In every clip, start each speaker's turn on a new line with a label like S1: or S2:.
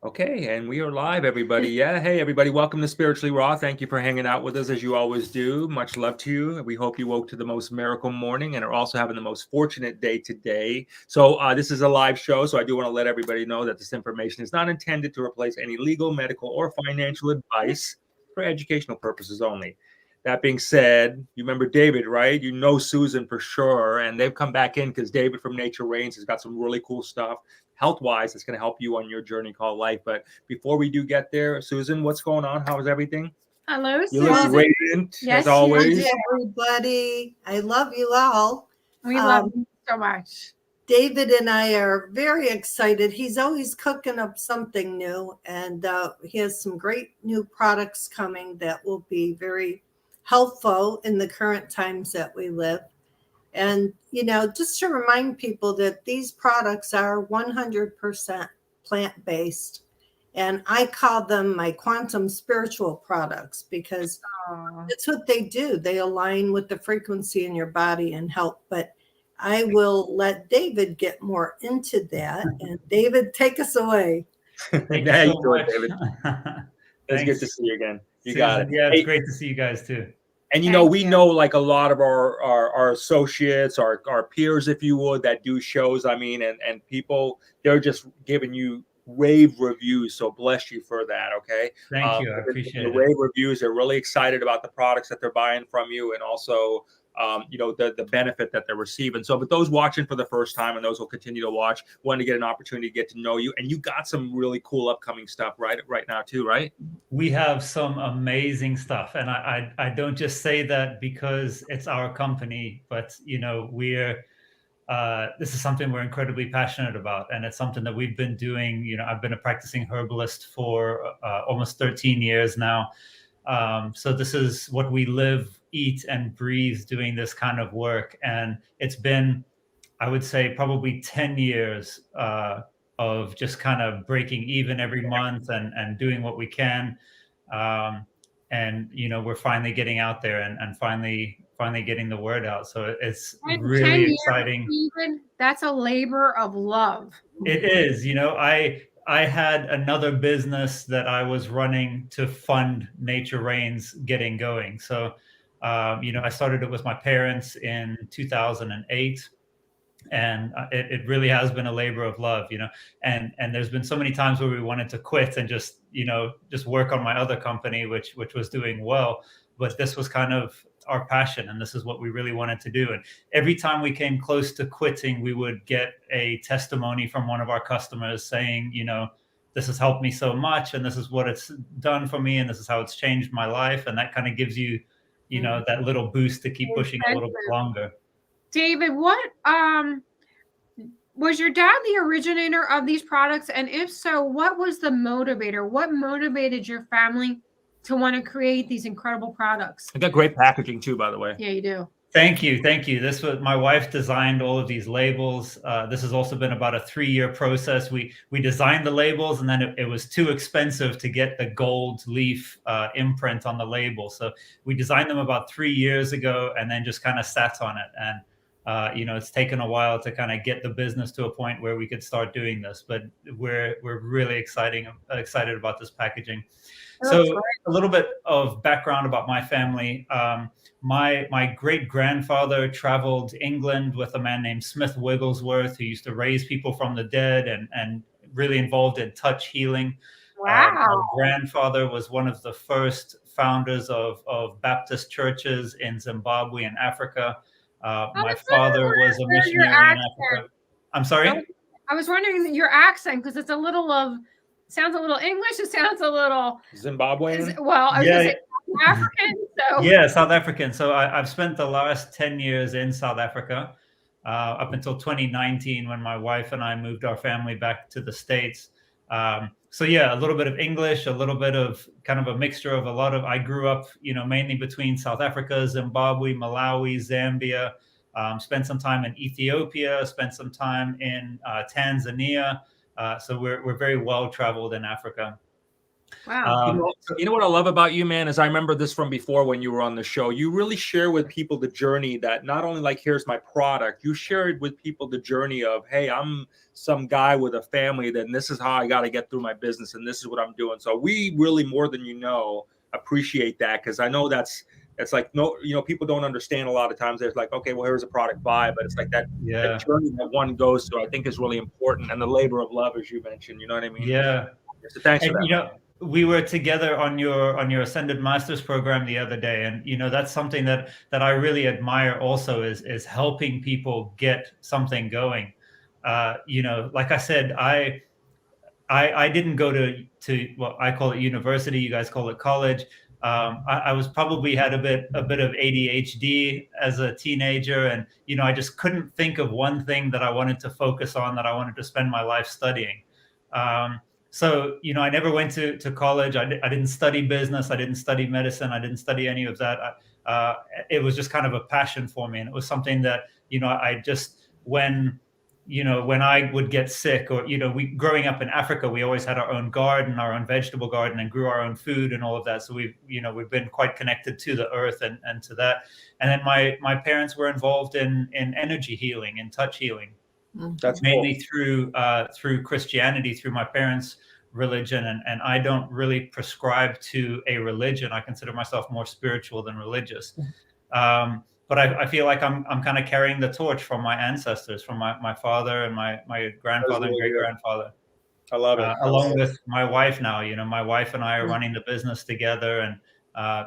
S1: Okay, and we are live, everybody. Yeah, hey, everybody, welcome to Spiritually Raw. Thank you for hanging out with us as you always do. Much love to you. We hope you woke to the most miracle morning and are also having the most fortunate day today. So, this is a live show, so I do want to let everybody know that this information is not intended to replace any legal, medical, or financial advice for educational purposes only. That being said, you remember David, right? You know Susan for sure, and they've come back in because David from Nature Reigns has got some really cool stuff health-wise that's going to help you on your journey called life. But before we do get there, Susan, what's going on? How is everything?
S2: Hello,
S1: You look
S2: Susan.
S1: radiant
S2: Yes,
S1: as always.
S2: you do.
S3: Everybody, I love you all.
S2: We love you so much.
S3: David and I are very excited. He's always cooking up something new, and he has some great new products coming that will be very helpful in the current times that we live. And, just to remind people that these products are 100% plant-based. And I call them my quantum spiritual products because that's what they do. They align with the frequency in your body and help. But I will let David get more into that. And David, take us away.
S4: Thank
S1: How
S4: you
S1: you
S4: so
S1: doing,
S4: much.
S1: David? It's good to see you again. You
S4: Susan,
S1: got it.
S4: Yeah, it's
S1: Hey,
S4: great to see you guys too.
S1: and
S2: Thank
S1: we
S2: you.
S1: know like a lot of our associates, our peers, if you would, that do shows. I mean, and people, they're just giving you rave reviews. So bless you for that. Okay.
S4: Thank you. I appreciate
S1: the
S4: it.
S1: rave reviews. They're really excited about the products that they're buying from you, and also the benefit that they're receiving. So, but those watching for the first time and those will continue to watch, want to get an opportunity to get to know you, and you got some really cool upcoming stuff right now too, right?
S4: We have some amazing stuff, and I don't just say that because it's our company, but we're this is something we're incredibly passionate about, and it's something that we've been doing. I've been a practicing herbalist for almost 13 years now. So this is what we live, eat, and breathe doing this kind of work. And it's been, I would say, probably 10 years of just kind of breaking even every month and doing what we can. And we're finally getting out there and finally getting the word out. So it's
S2: 10
S4: really
S2: years,
S4: exciting.
S2: David, that's a labor of love.
S4: It is. I had another business that I was running to fund Nature Reigns getting going. So, I started it with my parents in 2008. And it really has been a labor of love, and there's been so many times where we wanted to quit and just work on my other company, which was doing well. But this was kind of our passion, and this is what we really wanted to do. And every time we came close to quitting, we would get a testimony from one of our customers saying, this has helped me so much, and this is what it's done for me, and this is how it's changed my life. And that kind of gives you, that little boost to keep pushing a little bit longer.
S2: David, what was your dad the originator of these products? And if so, what was the motivator? What motivated your family to want to create these incredible products?
S1: I got great packaging too, by the way.
S2: Yeah, you do.
S4: Thank you. This was my wife designed all of these labels. This has also been about a 3-year process. We designed the labels, and then it was too expensive to get the gold leaf imprint on the label. So we designed them about 3 years ago, and then just kind of sat on it. And it's taken a while to kind of get the business to a point where we could start doing this. But we're really excited about this packaging. So a little bit of background about my family. My great grandfather traveled England with a man named Smith Wigglesworth, who used to raise people from the dead and really involved in touch healing.
S2: Wow.
S4: My grandfather was one of the first founders of Baptist churches in Zimbabwe and Africa. My father was a missionary in Africa. I'm sorry?
S2: I was wondering your accent, because it's sounds a little English. It sounds a little
S1: Zimbabwean.
S2: Well, I was going to say African. So
S4: yeah, South African. So I've spent the last 10 years in South Africa, up until 2019 when my wife and I moved our family back to the States. So yeah, a little bit of English, a little bit of kind of a mixture of I grew up, mainly between South Africa, Zimbabwe, Malawi, Zambia, spent some time in Ethiopia, spent some time in Tanzania. So we're very well traveled in Africa.
S2: Wow.
S1: You know what I love about you, man, is I remember this from before when you were on the show. You really share with people the journey that not only like, here's my product, you shared with people the journey of, hey, I'm some guy with a family, then this is how I got to get through my business and this is what I'm doing. So we really, more than you know, appreciate that, because I know that's like, no, you know, people don't understand a lot of times. There's like, okay, well, here's a product, buy, but it's like that
S4: Yeah.
S1: journey that one goes through, I think is really important. And the labor of love, as you mentioned, you know what I mean?
S4: Yeah.
S1: So thanks for
S4: And
S1: that.
S4: you know, we were together on your Ascended Masters program the other day, and you know that's something that I really admire. Also, is helping people get something going. You know, like I said, I didn't go to what I call it university. You guys call it college. I was probably had a bit of ADHD as a teenager, and you know I just couldn't think of one thing that I wanted to focus on, that I wanted to spend my life studying. So you know I never went to college. I didn't study business. I didn't study medicine. I didn't study any of that. It was just kind of a passion for me, and it was something that you know I just when I would get sick, or you know, we growing up in Africa, we always had our own garden, our own vegetable garden, and grew our own food and all of that. So we've been quite connected to the earth and to that. And then my parents were involved in energy healing and touch healing.
S1: That's
S4: mainly
S1: cool.
S4: through Christianity, through my parents' religion, and I don't really prescribe to a religion. I consider myself more spiritual than religious. But I feel like I'm kind of carrying the torch from my ancestors, from my father and my grandfather and great grandfather.
S1: I love it.
S4: Along with my wife now, you know, my wife and I are running the business together, and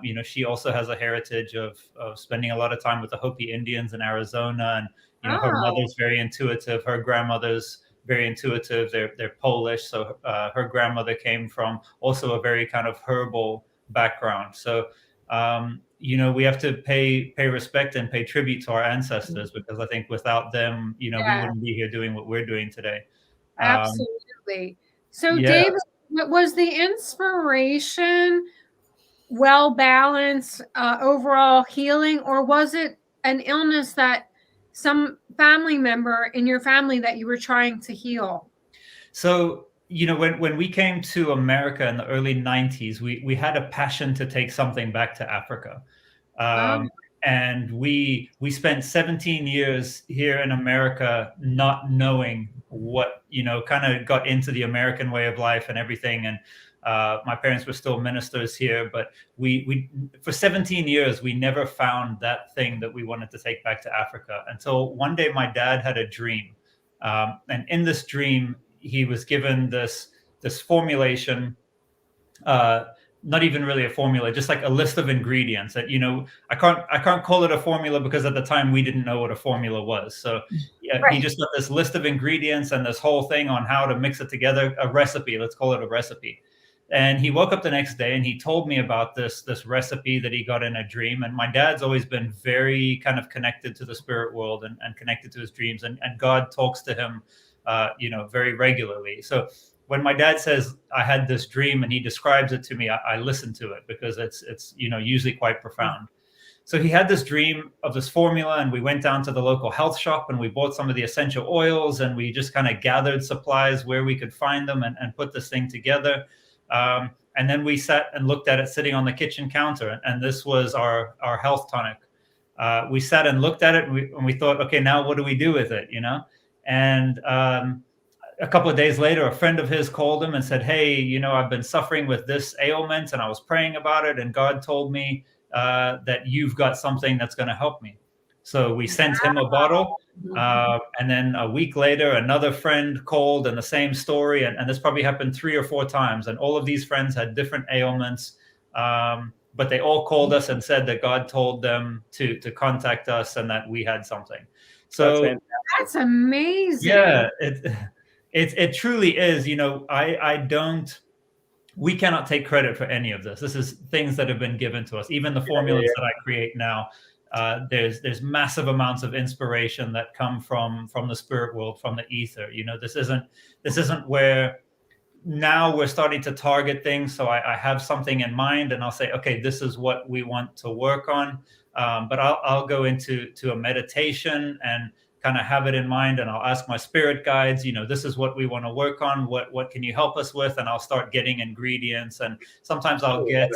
S4: you know, she also has a heritage of spending a lot of time with the Hopi Indians in Arizona, and you know, her mother's very intuitive, her grandmother's very intuitive. They're Polish, so her grandmother came from also a very kind of herbal background. So you know, we have to pay respect and pay tribute to our ancestors, because I think without them, you know, we wouldn't be here doing what we're doing today.
S2: Absolutely. So,
S4: yeah.
S2: David, was the inspiration well balanced, overall healing, or was it an illness that some family member in your family that you were trying to heal?
S4: So, you know, when we came to America in the early 90s, we had a passion to take something back to Africa. And we spent 17 years here in America not knowing what, you know, kind of got into the American way of life and everything. And my parents were still ministers here, but we for 17 years, we never found that thing that we wanted to take back to Africa, until one day my dad had a dream. And in this dream, he was given this formulation, not even really a formula, just like a list of ingredients that, you know, I can't call it a formula, because at the time we didn't know what a formula was. So yeah, he just got this list of ingredients and this whole thing on how to mix it together, a recipe, let's call it a recipe. And he woke up the next day and he told me about this recipe that he got in a dream. And my dad's always been very kind of connected to the spirit world and connected to his dreams, and God talks to him you know, very regularly. So when my dad says I had this dream and he describes it to me, I listen to it, because it's you know, usually quite profound. So he had this dream of this formula, and we went down to the local health shop and we bought some of the essential oils, and we just kind of gathered supplies where we could find them, and put this thing together. And then we sat and looked at it sitting on the kitchen counter, and this was our health tonic. We sat and looked at it, and we thought, okay, now what do we do with it, you know? And a couple of days later, a friend of his called him and said, hey, you know, I've been suffering with this ailment, and I was praying about it, and God told me that you've got something that's going to help me. So we sent him a bottle. And then a week later, another friend called, and the same story. And this probably happened 3 or 4 times. And all of these friends had different ailments. But they all called us and said that God told them to contact us, and that we had something. So
S2: that's amazing.
S4: Yeah, it truly is. You know, we cannot take credit for any of this. This is things that have been given to us. Even the formulas that I create now, there's massive amounts of inspiration that come from the spirit world, from the ether. You know, this isn't where now we're starting to target things. So I have something in mind, and I'll say, okay, this is what we want to work on. But I'll go into a meditation and kind of have it in mind, and I'll ask my spirit guides, this is what we want to work on. What can you help us with? And I'll start getting ingredients. And sometimes I'll get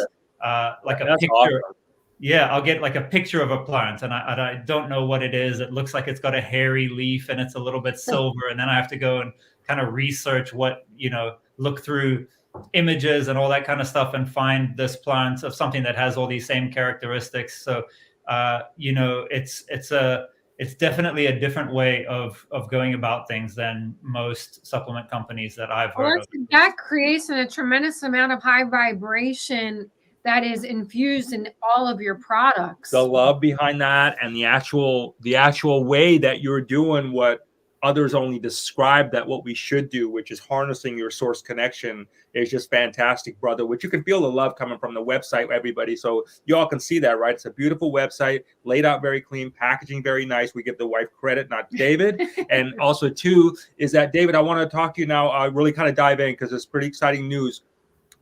S4: like a
S1: That's
S4: picture.
S1: awesome.
S4: Yeah, I'll get like a picture of a plant, and I don't know what it is. It looks like it's got a hairy leaf and it's a little bit silver. And then I have to go and kind of research look through images and all that kind of stuff and find this plant of something that has all these same characteristics. So, it's definitely a different way of going about things than most supplement companies that I've heard of.
S2: That creates a tremendous amount of high vibration that is infused in all of your products.
S1: The love behind that, and the actual way that you're doing what others only describe that what we should do, which is harnessing your source connection, is just fantastic, brother. Which you can feel the love coming from the website, everybody. So you all can see that, right? It's a beautiful website, laid out very clean, packaging very nice. We give the wife credit, not David. And also, too, is that David, I want to talk to you now. Really kind of dive in because it's pretty exciting news.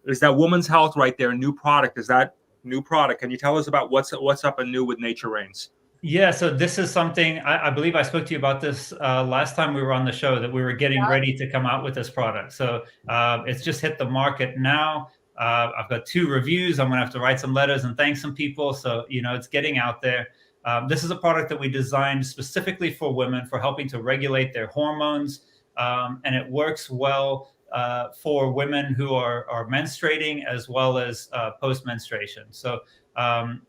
S1: Is that Woman's Health right there? New product? Is that new product? Can you tell us about what's up and new with Nature Reigns?
S4: Yeah, so this is something I believe I spoke to you about this last time we were on the show, that we were getting ready to come out with this product. So it's just hit the market now. I've got 2 reviews. I'm going to have to write some letters and thank some people. So, it's getting out there. This is a product that we designed specifically for women, for helping to regulate their hormones. And it works well for women who are menstruating as well as post-menstruation. So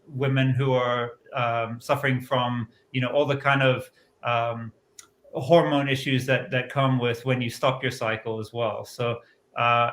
S4: women who are suffering from, all the kind of hormone issues that come with when you stop your cycle as well. So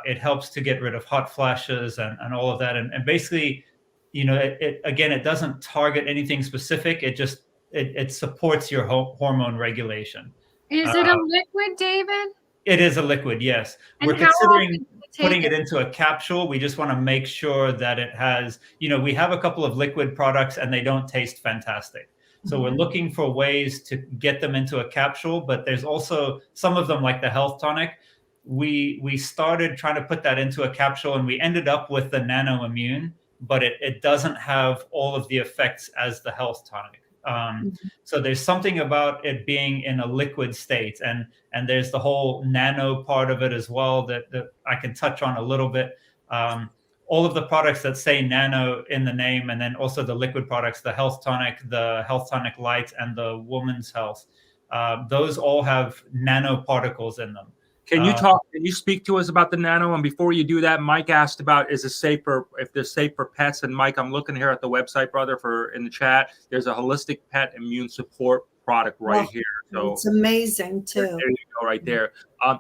S4: it helps to get rid of hot flashes and all of that. And basically, it doesn't target anything specific. It supports your hormone regulation.
S2: Is it a liquid, David?
S4: It is a liquid, yes.
S2: And
S4: we're considering putting it into a capsule. We just want to make sure that it has, we have a couple of liquid products and they don't taste fantastic. So we're looking for ways to get them into a capsule, but there's also some of them, like the Health Tonic. We started trying to put that into a capsule and we ended up with the Nano Immune, but it doesn't have all of the effects as the Health Tonic. So there's something about it being in a liquid state, and there's the whole nano part of it as well that I can touch on a little bit. All of the products that say nano in the name, and then also the liquid products, the Health Tonic Light, and the Woman's Health, those all have nanoparticles in them.
S1: Can you speak to us about the nano? And before you do that, Mike asked about, if they're safe for pets. And Mike, I'm looking here at the website, brother, in the chat. There's a holistic pet immune support product right here. So
S3: it's amazing too.
S1: There you go, right there.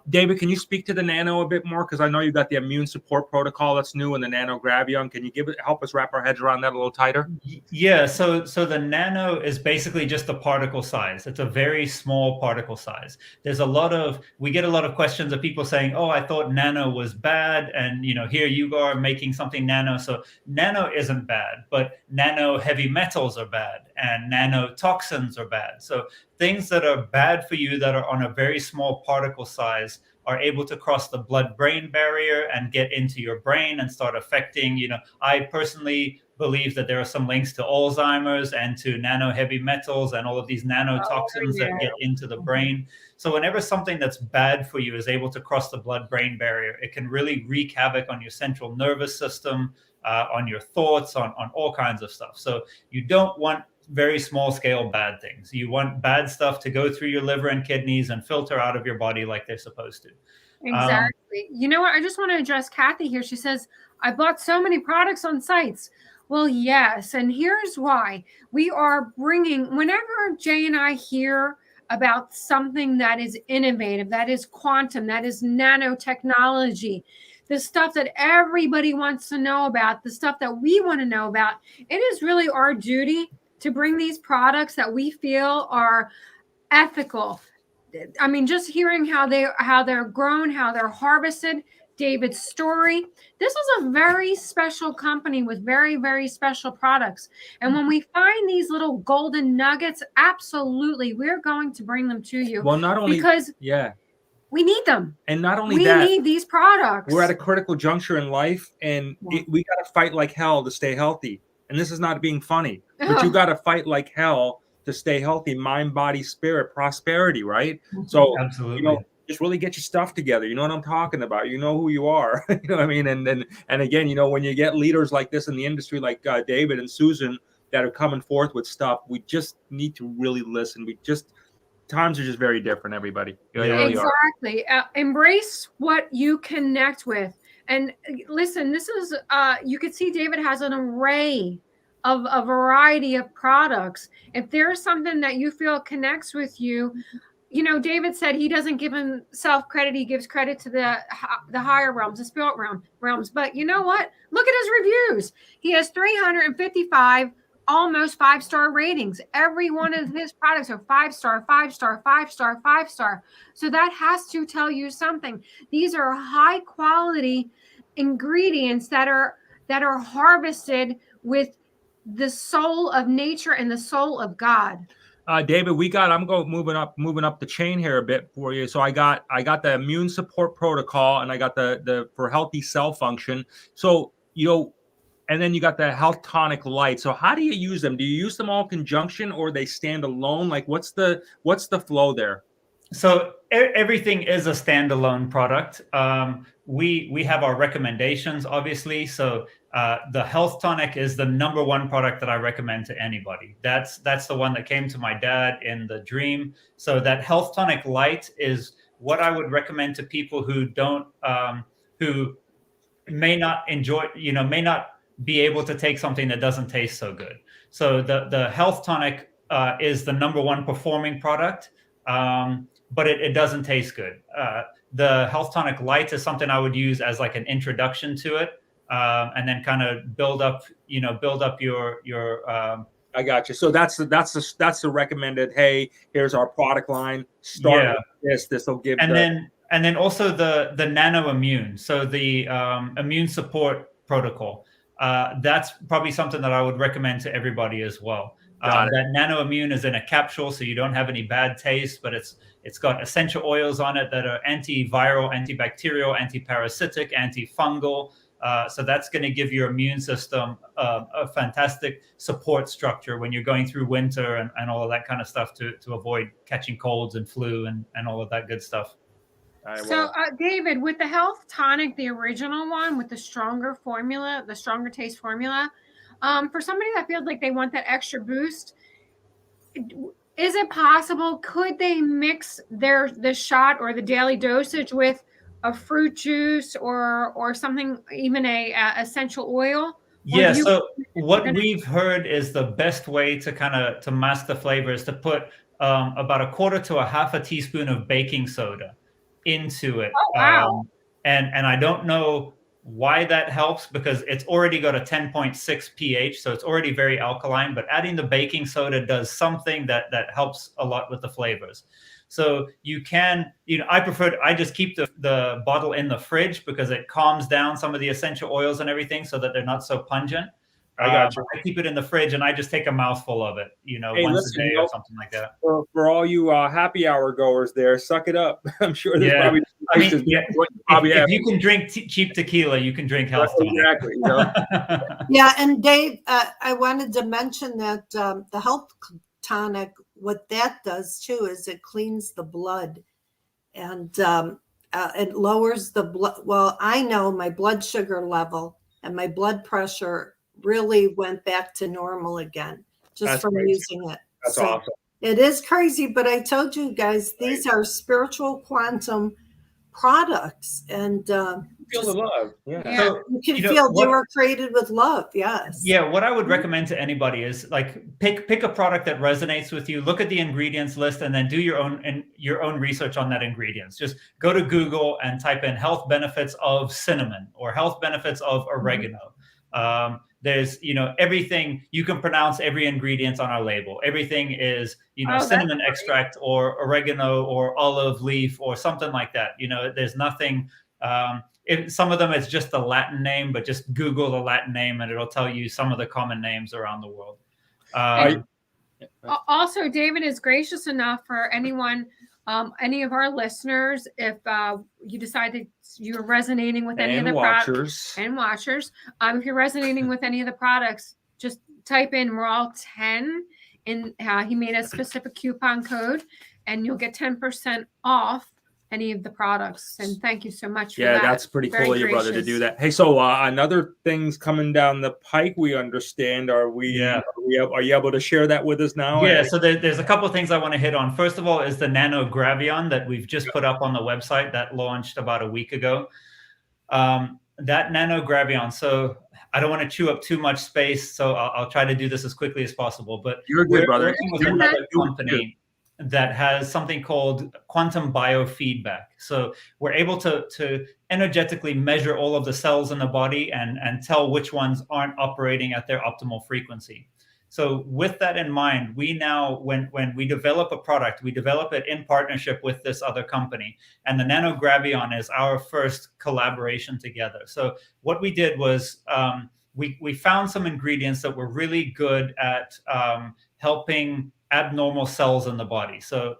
S1: David, can you speak to the nano a bit more? Because I know you've got the immune support protocol that's new, and the nano gravion. Can you help us wrap our heads around that a little tighter?
S4: Yeah. So the nano is basically just a particle size. It's a very small particle size. We get a lot of questions of people saying, "Oh, I thought nano was bad," and here you are making something nano. So nano isn't bad, but nano heavy metals are bad, and nano toxins are bad. So things that are bad for you that are on a very small particle size are able to cross the blood-brain barrier and get into your brain and start affecting, I personally believe that there are some links to Alzheimer's and to nano heavy metals and all of these nanotoxins that get into the brain. So whenever something that's bad for you is able to cross the blood-brain barrier, it can really wreak havoc on your central nervous system, on your thoughts, on all kinds of stuff. So you don't want very small scale bad things. You want bad stuff to go through your liver and kidneys and filter out of your body like they're supposed to.
S2: Exactly. You know what? I just want to address Kathy here. She says, I bought so many products on sites. Well, yes. And here's why. We are bringing, whenever Jay and I hear about something that is innovative, that is quantum, that is nanotechnology, the stuff that everybody wants to know about, the stuff that we want to know about, it is really our duty to bring these products that we feel are ethical. I mean, just hearing how they're grown, how they're harvested, David's story. This is a very special company with very, very special products. And when we find these little golden nuggets, absolutely, we're going to bring them to you.
S1: Well, not only
S2: because we need them.
S1: And not only
S2: we need these products.
S1: We're at a critical juncture in life, and we got to fight like hell to stay healthy. And this is not being funny, but you got to fight like hell to stay healthy, mind, body, spirit, prosperity, right? So,
S4: Absolutely.
S1: just really get your stuff together. You know what I'm talking about. You know who you are. You know what I mean? And again, when you get leaders like this in the industry, like David and Susan, that are coming forth with stuff, we just need to really listen. Times are just very different, everybody. They really are.
S2: Exactly. Embrace what you connect with. And listen, this is, you can see David has an array of a variety of products. If there's something that you feel connects with you, David said he doesn't give himself credit. He gives credit to the higher realms, the spirit realms. But you know what? Look at his reviews. He has 355 almost 5-star ratings. Every one of his products are 5-star, 5-star, 5-star, 5-star. So that has to tell you something. These are high quality ingredients that are harvested with the soul of nature and the soul of God.
S1: David, I'm going moving up the chain here a bit for you. So I got the immune support protocol, and I got the for healthy cell function. So, and then you got the health tonic light. So how do you use them? Do you use them all in conjunction, or they stand alone? Like what's the flow there?
S4: So everything is a standalone product. We have our recommendations, obviously. So the health tonic is the #1 product that I recommend to anybody. That's the one that came to my dad in the dream. So that health tonic light is what I would recommend to people who don't, who may not enjoy, may not be able to take something that doesn't taste so good. So the health tonic is the #1 performing product. But it doesn't taste good. The health tonic light is something I would use as like an introduction to it, and then kind of build up your.
S1: I got you. So that's the recommended. Hey, here's our product line. Start with this will give.
S4: And then also the nano immune. So the immune support protocol. That's probably something that I would recommend to everybody as well. That nano immune is in a capsule, so you don't have any bad taste, but it's got essential oils on it that are antiviral, antibacterial, antiparasitic, antifungal. So that's going to give your immune system a fantastic support structure when you're going through winter and all of that kind of stuff to avoid catching colds and flu and all of that good stuff.
S2: So, David, with the health tonic, the original one with the stronger formula, the stronger taste formula, for somebody that feels like they want that extra boost, is it possible? Could they mix the shot or the daily dosage with a fruit juice or something, even a essential oil?
S4: Yeah. So what we've heard is the best way to mask the flavor is to put about 1/4 to 1/2 teaspoon of baking soda into it.
S2: Oh, wow.
S4: And I don't know why that helps, because it's already got a 10.6 pH, so it's already very alkaline, but adding the baking soda does something that helps a lot with the flavors. So you can, I just keep the bottle in the fridge because it calms down some of the essential oils and everything so that they're not so pungent.
S1: I got you.
S4: I keep it in the fridge and I just take a mouthful of it, once a day or something like that.
S1: For all you happy hour goers there, suck it up. I'm sure there's probably.
S4: If you can drink cheap tequila, you can drink health tonic.
S1: Exactly.
S3: Yeah, and Dave, I wanted to mention that the health tonic, what that does too is it cleans the blood, and it lowers the blood. Well, I know my blood sugar level and my blood pressure really went back to normal again just from using it.
S1: That's awesome.
S3: It is crazy, but I told you guys, these are spiritual quantum products, and
S1: feel the love. Yeah.
S4: So,
S3: you can feel they were created with love. Yes.
S4: Yeah. What I would recommend to anybody is pick a product that resonates with you. Look at the ingredients list and then do your own research on that ingredients. Just go to Google and type in health benefits of cinnamon or health benefits of oregano. There's, everything you can pronounce every ingredient on our label. Everything is, cinnamon extract or oregano or olive leaf or something like that. There's nothing. Some of them it's just the Latin name, but just Google the Latin name and it'll tell you some of the common names around the world.
S2: Also, David is gracious enough for anyone, any of our listeners, if you decide that you're resonating with any of the products and watchers, if you're resonating with any of the products, just type in Raw 10 in he made a specific coupon code, and you'll get 10% off any of the products. And thank you so much for that.
S1: That's pretty
S2: Very
S1: cool of your brother to
S2: gracious.
S1: do that. Hey, so another thing's coming down the pike, we understand. Are you able to share that with us now?
S4: Yeah, so there's a couple of things I want to hit on. First of all is the Nano Gravion that we've just put up on the website that launched about a week ago. That Nano Gravion, so I don't want to chew up too much space, so I'll try to do this as quickly as possible. But
S1: you're good, brother.
S4: Working with another company that has something called quantum biofeedback. So we're able to energetically measure all of the cells in the body and tell which ones aren't operating at their optimal frequency. So with that in mind, we now, when we develop a product, we develop it in partnership with this other company. And the Nano Gravion is our first collaboration together. So what we did was we found some ingredients that were really good at helping abnormal cells in the body. So,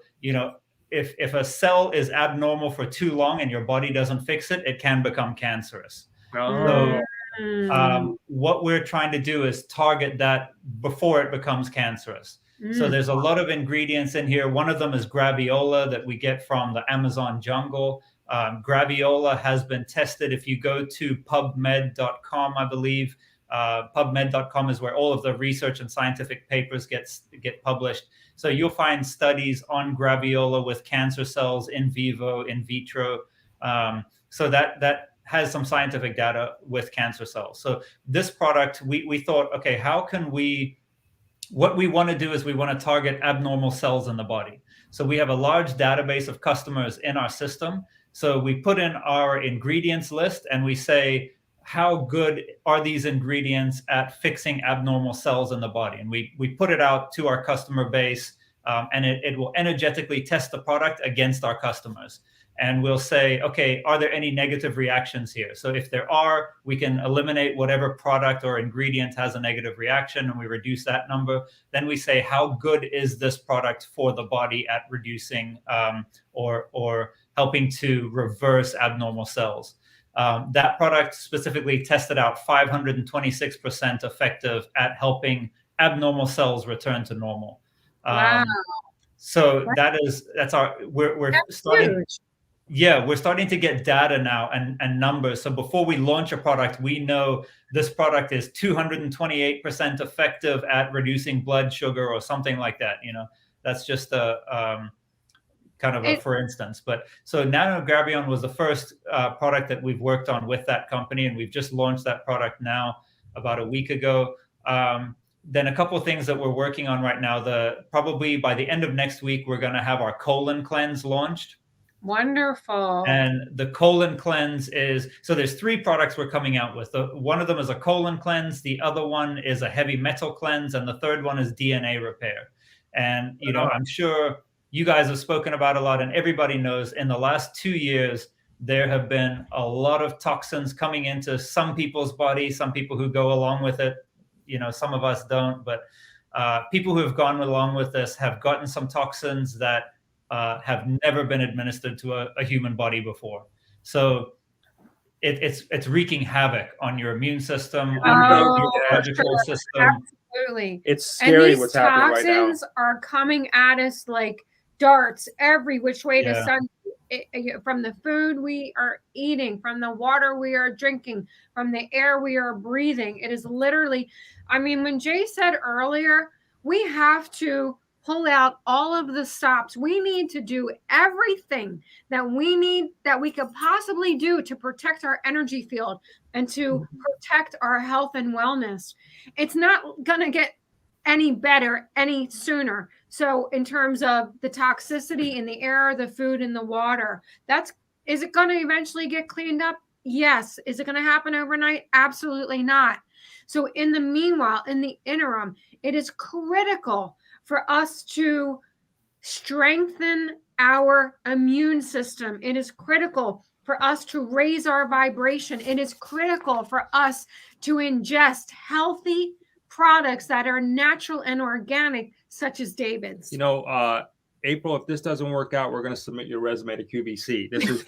S4: if a cell is abnormal for too long and your body doesn't fix it, it can become cancerous. So what we're trying to do is target that before it becomes cancerous. So there's a lot of ingredients in here. One of them is graviola that we get from the Amazon jungle. Graviola has been tested. If you go to pubmed.com, I believe, PubMed.com is where all of the research and scientific papers get published. So you'll find studies on graviola with cancer cells in vivo, in vitro. So that has some scientific data with cancer cells. So this product, we thought, okay, what we want to do is we want to target abnormal cells in the body. So we have a large database of customers in our system. So we put in our ingredients list and we say, how good are these ingredients at fixing abnormal cells in the body? And we put it out to our customer base, and it will energetically test the product against our customers. And we'll say, okay, are there any negative reactions here? So if there are, we can eliminate whatever product or ingredient has a negative reaction, and we reduce that number. Then we say, how good is this product for the body at reducing or helping to reverse abnormal cells? That product specifically tested out 526% effective at helping abnormal cells return to normal.
S2: Wow.
S4: So we're starting.
S2: Huge.
S4: Yeah, we're starting to get data now and numbers. So before we launch a product, we know this product is 228% effective at reducing blood sugar or something like that. That's just a kind of for instance. But so Nano Gravion was the first product that we've worked on with that company, and we've just launched that product now about a week ago. Then a couple of things that we're working on right now. Probably by the end of next week, we're going to have our colon cleanse launched.
S2: Wonderful.
S4: And the colon cleanse so there's 3 products we're coming out with. One of them is a colon cleanse. The other one is a heavy metal cleanse. And the third one is DNA repair. And, I'm sure you guys have spoken about a lot, and everybody knows in the last 2 years, there have been a lot of toxins coming into some people's body, some people who go along with it. Some of us don't, but people who have gone along with this have gotten some toxins that have never been administered to a human body before. So it's wreaking havoc on your immune system, on your biological system.
S2: Absolutely.
S1: It's scary
S2: and
S1: what's happening right now.
S2: These toxins are coming at us like darts every which way the sun, from the food we are eating, from the water we are drinking, from the air we are breathing. It is literally, when Jay said earlier, we have to pull out all of the stops. We need to do everything that we could possibly do to protect our energy field and to protect our health and wellness. It's not going to get any better any sooner. So in terms of the toxicity in the air, the food, and the water, is it going to eventually get cleaned up? Yes. Is it going to happen overnight? Absolutely not. So in the meanwhile, in the interim, it is critical for us to strengthen our immune system. It is critical for us to raise our vibration. It is critical for us to ingest healthy products that are natural and organic, such as David's.
S1: April, if this doesn't work out, we're going to submit your resume to QVC. This is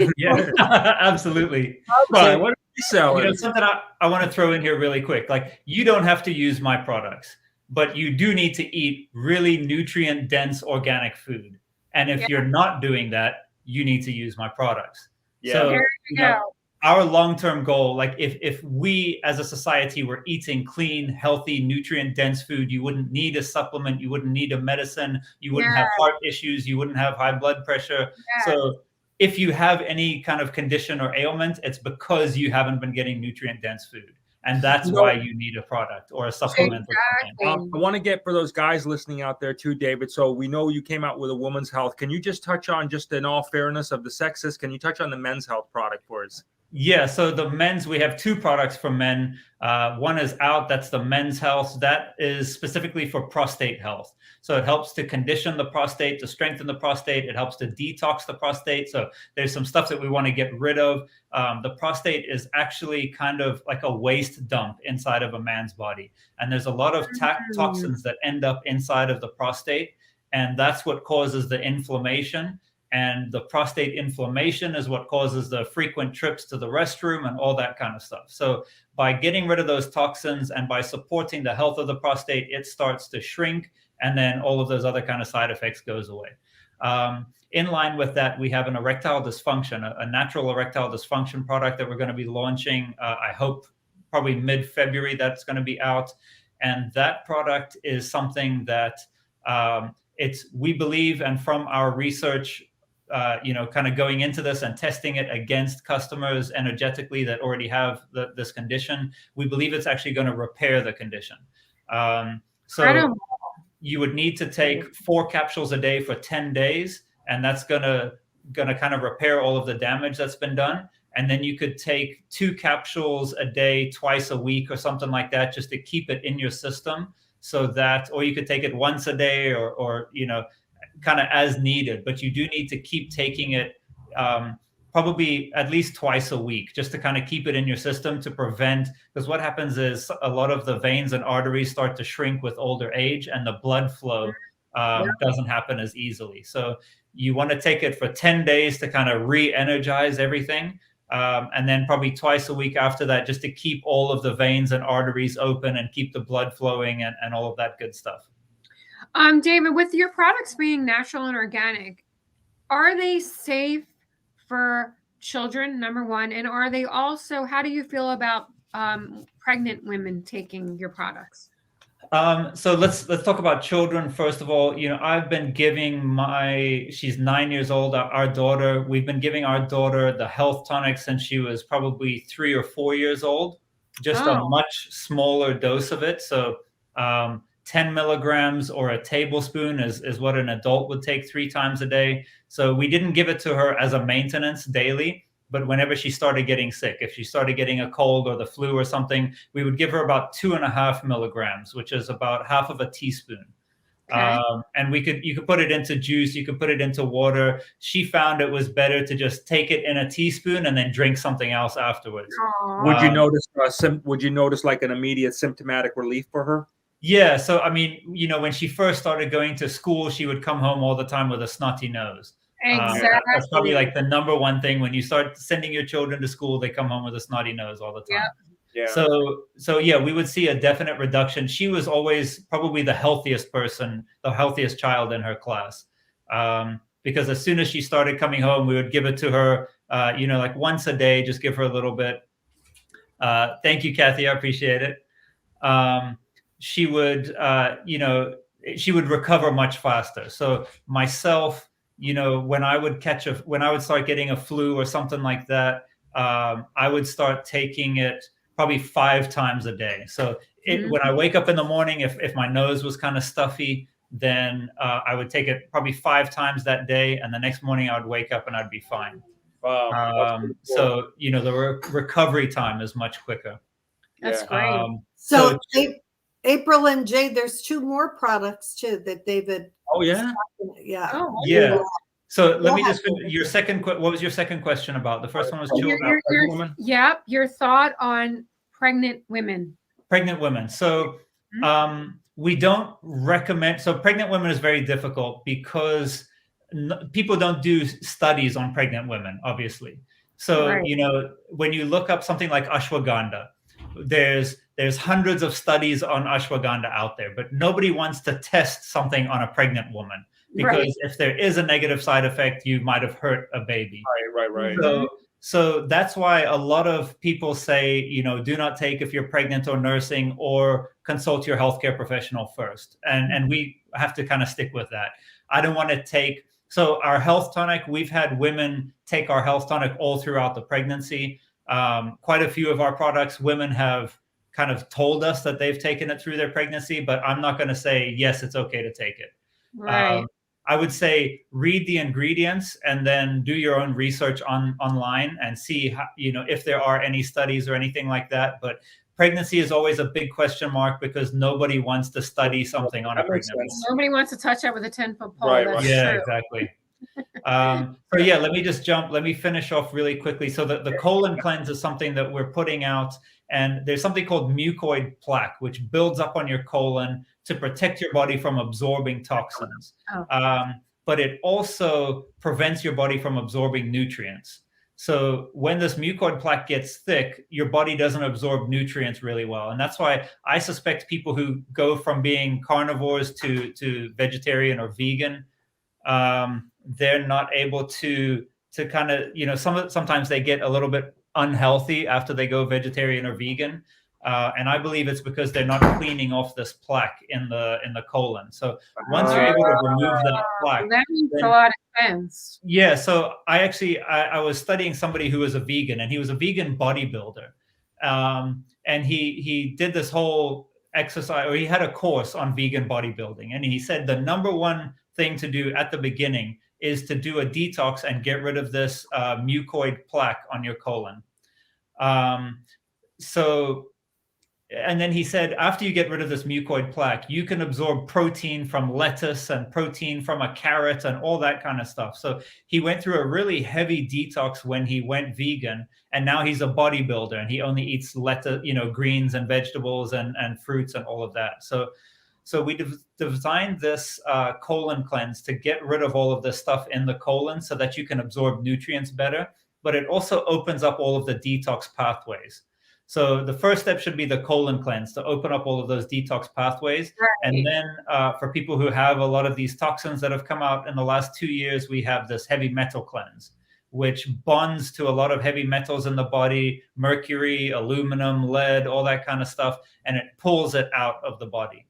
S4: absolutely.
S1: So, what are you selling?
S4: Something I want to throw in here really quick. Like, you don't have to use my products. but you do need to eat really nutrient dense organic food. And if you're not doing that, you need to use my products.
S1: Yeah.
S4: So,
S2: There you go.
S4: our long-term goal, like if we as a society were eating clean, healthy, nutrient-dense food, you wouldn't need a supplement, you wouldn't need a medicine, you wouldn't have heart issues, you wouldn't have high blood pressure. So if you have any kind of condition or ailment, it's because you haven't been getting nutrient-dense food. And that's why you need a product or a supplement.
S2: Exactly.
S1: I want to get for those guys listening out there too, David. So we know you came out with a woman's health. Can you just touch on, just in all fairness of the sexes, can you touch on the men's health product for us?
S4: Yeah, so the men's, we have 2 products for men. One is out, that's the men's health. That is specifically for prostate health. So it helps to condition the prostate, to strengthen the prostate. It helps to detox the prostate. So there's some stuff that we want to get rid of. The prostate is actually kind of like a waste dump inside of a man's body. And there's a lot of toxins that end up inside of the prostate. And that's what causes the inflammation. And the prostate inflammation is what causes the frequent trips to the restroom and all that kind of stuff. So by getting rid of those toxins and by supporting the health of the prostate, it starts to shrink, and then all of those other kind of side effects goes away. In line with that, we have an erectile dysfunction, a natural erectile dysfunction product that we're going to be launching. I hope probably mid-February that's going to be out. And that product is something that we believe, and from our research, kind of going into this and testing it against customers energetically that already have this condition, we believe it's actually going to repair the condition. So you would need to take 4 capsules a day for 10 days, and that's going to kind of repair all of the damage that's been done. And then you could take 2 capsules a day, twice a week or something like that, just to keep it in your system, so that, or you could take it once a day or kind of as needed, but you do need to keep taking it probably at least twice a week, just to kind of keep it in your system to prevent, because what happens is a lot of the veins and arteries start to shrink with older age, and the blood flow doesn't happen as easily. So you want to take it for 10 days to kind of re-energize everything. And then probably twice a week after that, just to keep all of the veins and arteries open and keep the blood flowing and all of that good stuff.
S2: David, with your products being natural and organic, are they safe for children, number one? And are they also, how do you feel about pregnant women taking your products?
S4: So let's talk about children first of all. I've been giving she's 9 years old, our daughter. We've been giving our daughter the health tonic since she was probably 3 or 4 years old, just a much smaller dose of it. So 10 milligrams or a tablespoon is what an adult would take 3 times a day. So we didn't give it to her as a maintenance daily, but whenever she started getting sick, if she started getting a cold or the flu or something, we would give her about 2.5 milligrams, which is about half of a teaspoon. Okay. And you could put it into juice, you could put it into water. She found it was better to just take it in a teaspoon and then drink something else afterwards.
S1: Would you notice like an immediate symptomatic relief for her?
S4: Yeah. So, I mean, when she first started going to school, she would come home all the time with a snotty nose.
S2: Exactly.
S4: That's probably like the number one thing. When you start sending your children to school, they come home with a snotty nose all the time.
S2: Yep.
S1: Yeah.
S4: So yeah, we would see a definite reduction. She was always probably the healthiest child in her class. Because as soon as she started coming home, we would give it to her, like once a day, just give her a little bit. Thank you, Kathy. I appreciate it. She would recover much faster. So myself, when I would start getting a flu or something like that, I would start taking it probably 5 times a day. So when I wake up in the morning, if my nose was kind of stuffy, then I would take it probably 5 times that day. And the next morning I would wake up and I'd be fine.
S1: Wow. Cool.
S4: So, the recovery time is much quicker.
S2: That's great.
S3: So April and Jay, there's 2 more products too that David.
S1: Oh yeah.
S3: Yeah.
S2: Oh,
S4: yeah. So let me just finish what was your second question about? The first one was children.
S2: Your thought on pregnant women.
S4: Pregnant women. So we don't recommend. So pregnant women is very difficult because people don't do studies on pregnant women, obviously. So when you look up something like ashwagandha, there's hundreds of studies on ashwagandha out there, but nobody wants to test something on a pregnant woman, because if there is a negative side effect, you might have hurt a baby.
S1: Right.
S4: So that's why a lot of people say, do not take if you're pregnant or nursing, or consult your healthcare professional first. And we have to kind of stick with that. I don't want to take, so our health tonic, we've had women take our health tonic all throughout the pregnancy. Quite a few of our products, women have kind of told us that they've taken it through their pregnancy, but I'm not going to say, yes, it's okay to take it.
S2: Right.
S4: I would say read the ingredients and then do your own research online and see how, if there are any studies or anything like that. But pregnancy is always a big question mark, because nobody wants to study something on a pregnant woman.
S2: Nobody wants to touch it with a 10-foot pole.
S1: Right,
S2: That's
S4: Yeah,
S2: true.
S4: exactly. So yeah, let me finish off really quickly. So the colon cleanse is something that we're putting out, and there's something called mucoid plaque, which builds up on your colon to protect your body from absorbing toxins. But it also prevents your body from absorbing nutrients. So when this mucoid plaque gets thick, your body doesn't absorb nutrients really well. And that's why I suspect people who go from being carnivores to vegetarian or vegan, they're not able to kind of, sometimes they get a little bit unhealthy after they go vegetarian or vegan. And I believe it's because they're not cleaning off this plaque in the colon. So once you're able to remove that plaque,
S2: that makes a lot of sense.
S4: Yeah. So I was studying somebody who was a vegan, and he was a vegan bodybuilder. And he did this whole exercise, or he had a course on vegan bodybuilding. And he said the number one thing to do at the beginning is to do a detox and get rid of this mucoid plaque on your colon. And then he said, after you get rid of this mucoid plaque, you can absorb protein from lettuce and protein from a carrot and all that kind of stuff. So he went through a really heavy detox when he went vegan, and now he's a bodybuilder and he only eats lettuce, greens and vegetables and fruits and all of that. So we designed this colon cleanse to get rid of all of this stuff in the colon so that you can absorb nutrients better, but it also opens up all of the detox pathways. So the first step should be the colon cleanse, to open up all of those detox pathways. Right. And then for people who have a lot of these toxins that have come out in the last 2 years, we have this heavy metal cleanse, which bonds to a lot of heavy metals in the body, mercury, aluminum, lead, all that kind of stuff, and it pulls it out of the body.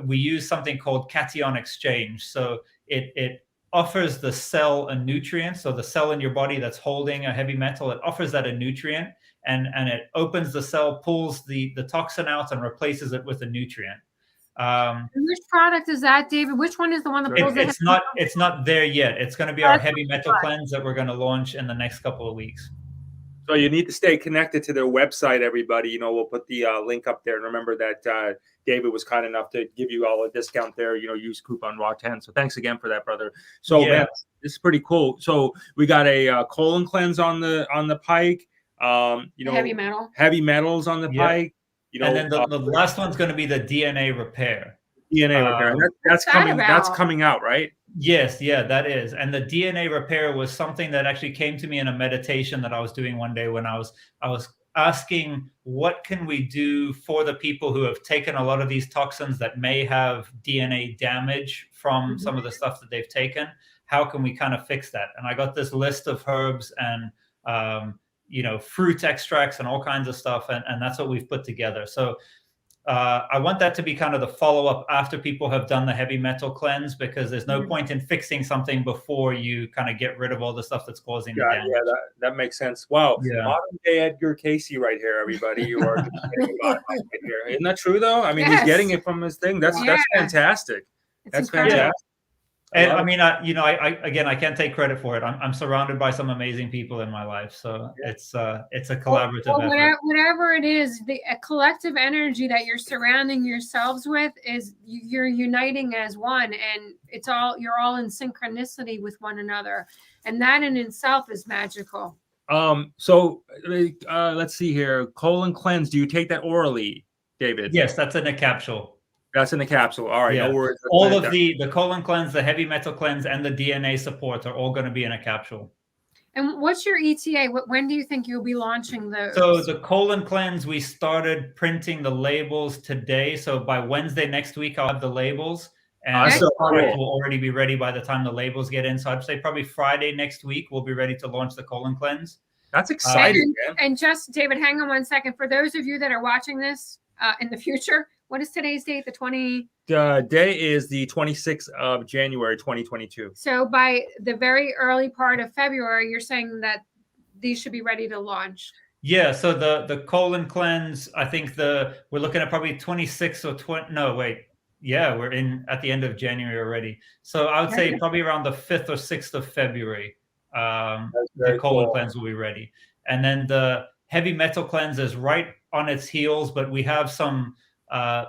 S4: We use something called cation exchange. So it offers the cell a nutrient. So the cell in your body that's holding a heavy metal, it offers that a nutrient. And it opens the cell, pulls the toxin out, and replaces it with a nutrient.
S2: Which product is that, David? Which one is the one that pulls it?
S4: It's not there yet. It's going to be our heavy metal cleanse that we're going to launch in the next couple of weeks.
S1: So you need to stay connected to their website, everybody. We'll put the link up there. And remember that David was kind enough to give you all a discount there. Use coupon RAW10. So thanks again for that, brother. So man, this is pretty cool. So we got a colon cleanse on the pike.
S2: Heavy
S1: metals on the pike.
S4: And then the last one's going to be the DNA repair.
S1: Repair. That's coming. That's coming out, right?
S4: Yes, yeah, that is. And the DNA repair was something that actually came to me in a meditation that I was doing one day when I was asking, what can we do for the people who have taken a lot of these toxins that may have DNA damage from some of the stuff that they've taken? How can we kind of fix that? And I got this list of herbs and fruit extracts and all kinds of stuff. And that's what we've put together. So I want that to be kind of the follow-up after people have done the heavy metal cleanse, because there's no point in fixing something before you kind of get rid of all the stuff that's causing the damage.
S1: Yeah, that makes sense. Wow. Yeah. Modern day Edgar Cayce right here, everybody. You are just getting about it right here. Isn't that true, though? I mean, he's getting it from his thing. That's fantastic. That's fantastic.
S4: And I mean, I can't take credit for it. I'm surrounded by some amazing people in my life, so it's a collaborative effort.
S2: Whatever it is, a collective energy that you're surrounding yourselves with is you're uniting as one, and you're all in synchronicity with one another, and that in itself is magical.
S1: So let's see here. Colon cleanse. Do you take that orally, David?
S4: Yes, that's in a capsule.
S1: That's in the capsule. All right. Yeah. No worries.
S4: All of the colon cleanse, the heavy metal cleanse, and the DNA support are all going to be in a capsule.
S2: And what's your ETA? When do you think you'll be launching those?
S4: So the colon cleanse, we started printing the labels today. So by Wednesday next week, I'll have the labels, and the product will already be ready by the time the labels get in. So I'd say probably Friday next week, we'll be ready to launch the colon cleanse.
S1: That's exciting.
S2: And just, David, hang on 1 second. For those of you that are watching this in the future, what is today's date? The 20?
S1: The day is the 26th of January, 2022.
S2: So by the very early part of February, you're saying that these should be ready to launch.
S4: Yeah. So the colon cleanse, I think we're looking at probably 26 or 20. No, wait. Yeah, we're at the end of January already. So I would say probably around the 5th or 6th of February, the colon cleanse will be ready. And then the heavy metal cleanse is right on its heels, but we have some.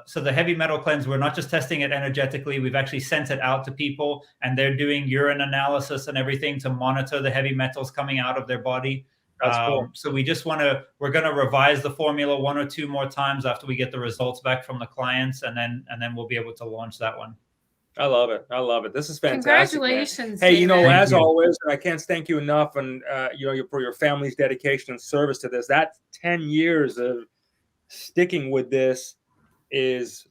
S4: So the heavy metal cleanse, we're not just testing it energetically. We've actually sent it out to people, and they're doing urine analysis and everything to monitor the heavy metals coming out of their body. That's cool. So we're going to revise the formula 1 or 2 more times after we get the results back from the clients, and then we'll be able to launch that one.
S1: I love it. This is fantastic.
S2: Congratulations.
S1: Man. Hey, as always, I can't thank you enough, and for your family's dedication and service to this. That 10 years of sticking with this is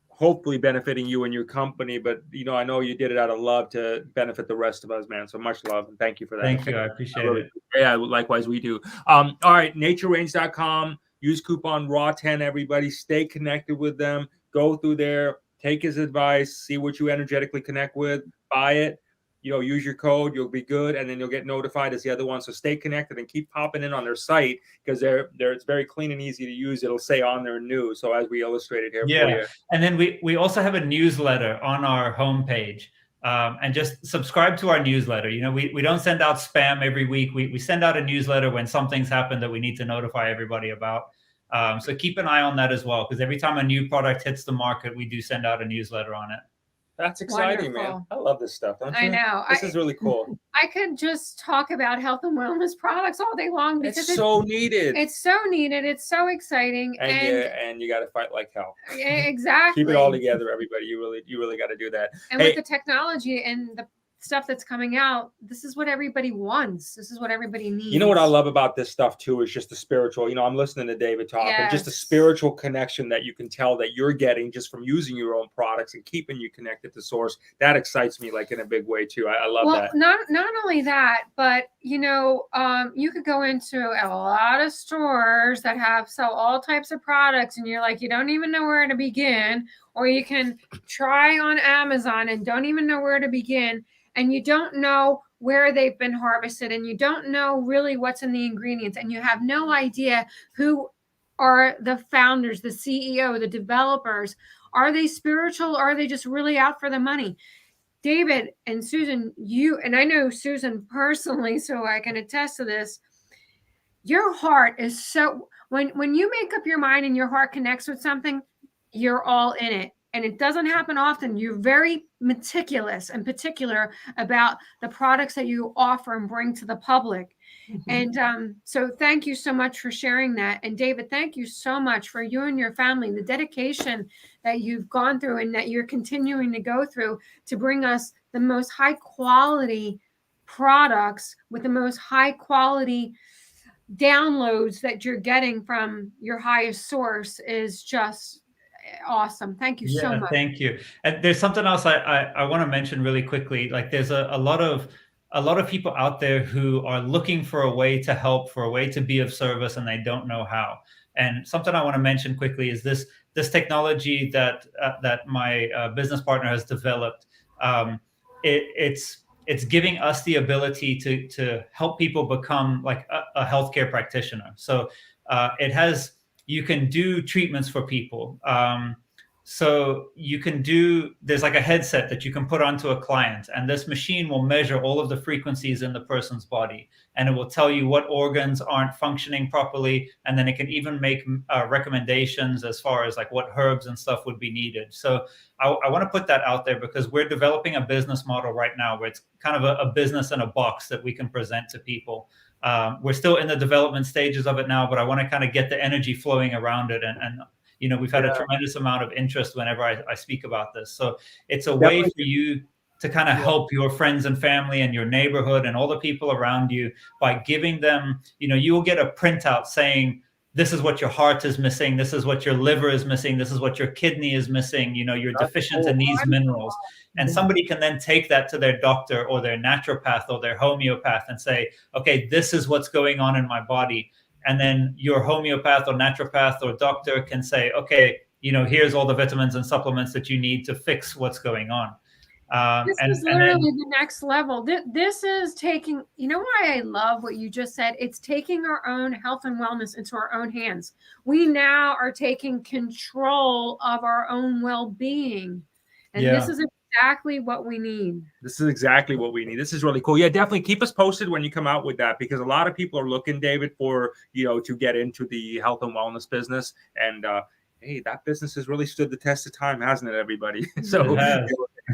S1: hopefully benefiting you and your company, but I know you did it out of love to benefit the rest of us, man. So much love, and thank you for that.
S4: Thank you. I appreciate it.
S1: Yeah, likewise we do. All right, naturerange.com. Use coupon RAW10, everybody. Stay connected with them. Go through there, take his advice, see what you energetically connect with, buy it. Use your code, you'll be good, and then you'll get notified as the other one. So stay connected and keep popping in on their site, because it's very clean and easy to use. It'll say on there new. So as we illustrated here for you.
S4: And then we also have a newsletter on our homepage. And just subscribe to our newsletter. We don't send out spam every week. We send out a newsletter when something's happened that we need to notify everybody about. So keep an eye on that as well, because every time a new product hits the market, we do send out a newsletter on it.
S1: That's exciting, man. I love this stuff. Don't you?
S2: I know.
S1: This is really cool.
S2: I could just talk about health and wellness products all day long, because
S1: it's so needed.
S2: It's so needed. It's so exciting.
S1: And you got to fight like hell.
S2: Exactly.
S1: Keep it all together, everybody. You really got to do that.
S2: And with the technology and the stuff that's coming out, this is what everybody wants. This is what everybody needs.
S1: You know what I love about this stuff too is just the spiritual. I'm listening to David talk, and just the spiritual connection that you can tell that you're getting just from using your own products and keeping you connected to source. That excites me in a big way too. I love that.
S2: Not only that, but you could go into a lot of stores that sell all types of products, and you're like, you don't even know where to begin, or you can try on Amazon and don't even know where to begin. And you don't know where they've been harvested, and you don't know really what's in the ingredients, and you have no idea who are the founders, the CEO, the developers. Are they spiritual, or are they just really out for the money? David and Susan, and I know Susan personally, so I can attest to this. Your heart is so, when you make up your mind and your heart connects with something, you're all in it. And it doesn't happen often. You're very meticulous and particular about the products that you offer and bring to the public. Mm-hmm. And so thank you so much for sharing that. And David, thank you so much for you and your family, the dedication that you've gone through and that you're continuing to go through to bring us the most high quality products with the most high quality downloads that you're getting from your highest source is just awesome. Thank you so much.
S4: Thank you. And there's something else I want to mention really quickly. There's a lot of people out there who are looking for a way to help, for a way to be of service, and they don't know how. And something I want to mention quickly is this technology that my business partner has developed. It's giving us the ability to help people become like a healthcare practitioner. So you can do treatments for people. So there's like a headset that you can put onto a client, and this machine will measure all of the frequencies in the person's body, and it will tell you what organs aren't functioning properly. And then it can even make recommendations as far as like what herbs and stuff would be needed. So I want to put that out there, because we're developing a business model right now where it's kind of a business in a box that we can present to people. We're still in the development stages of it now, but I want to kind of get the energy flowing around it. And we've had a tremendous amount of interest whenever I speak about this. So it's a way for you to kind of help your friends and family and your neighborhood and all the people around you by giving them, you will get a printout saying, this is what your heart is missing. This is what your liver is missing. This is what your kidney is missing. You're deficient in these minerals. And somebody can then take that to their doctor or their naturopath or their homeopath and say, okay, this is what's going on in my body. And then your homeopath or naturopath or doctor can say, okay, here's all the vitamins and supplements that you need to fix what's going on.
S2: This is literally the next level. This is taking, why I love what you just said? It's taking our own health and wellness into our own hands. We now are taking control of our own well-being. And this is exactly what we need.
S1: This is exactly what we need. This is really cool. Yeah, definitely keep us posted when you come out with that, because a lot of people are looking, David, for, to get into the health and wellness business. And hey, that business has really stood the test of time, hasn't it, everybody? So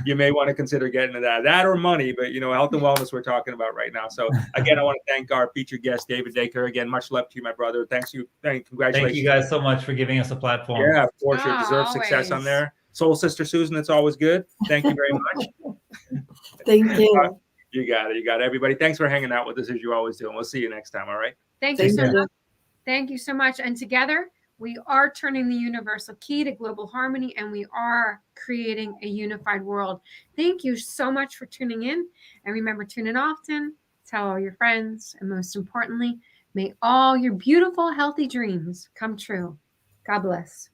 S1: you may want to consider getting into that or money, but health and wellness we're talking about right now. So again, I want to thank our featured guest, David Edgar. Again, much love to you, my brother. Congratulations.
S4: Thank you guys so much for giving us a platform.
S1: Yeah, of course, you deserve success on there. Soul Sister Susan, it's always good. Thank you very much.
S3: Thank you.
S1: You got it. Everybody, thanks for hanging out with us as you always do. And we'll see you next time. All right.
S2: Thank you so much. Thank you so much. And together, we are turning the universal key to global harmony, and we are creating a unified world. Thank you so much for tuning in. And remember, tune in often, tell all your friends, and most importantly, may all your beautiful, healthy dreams come true. God bless.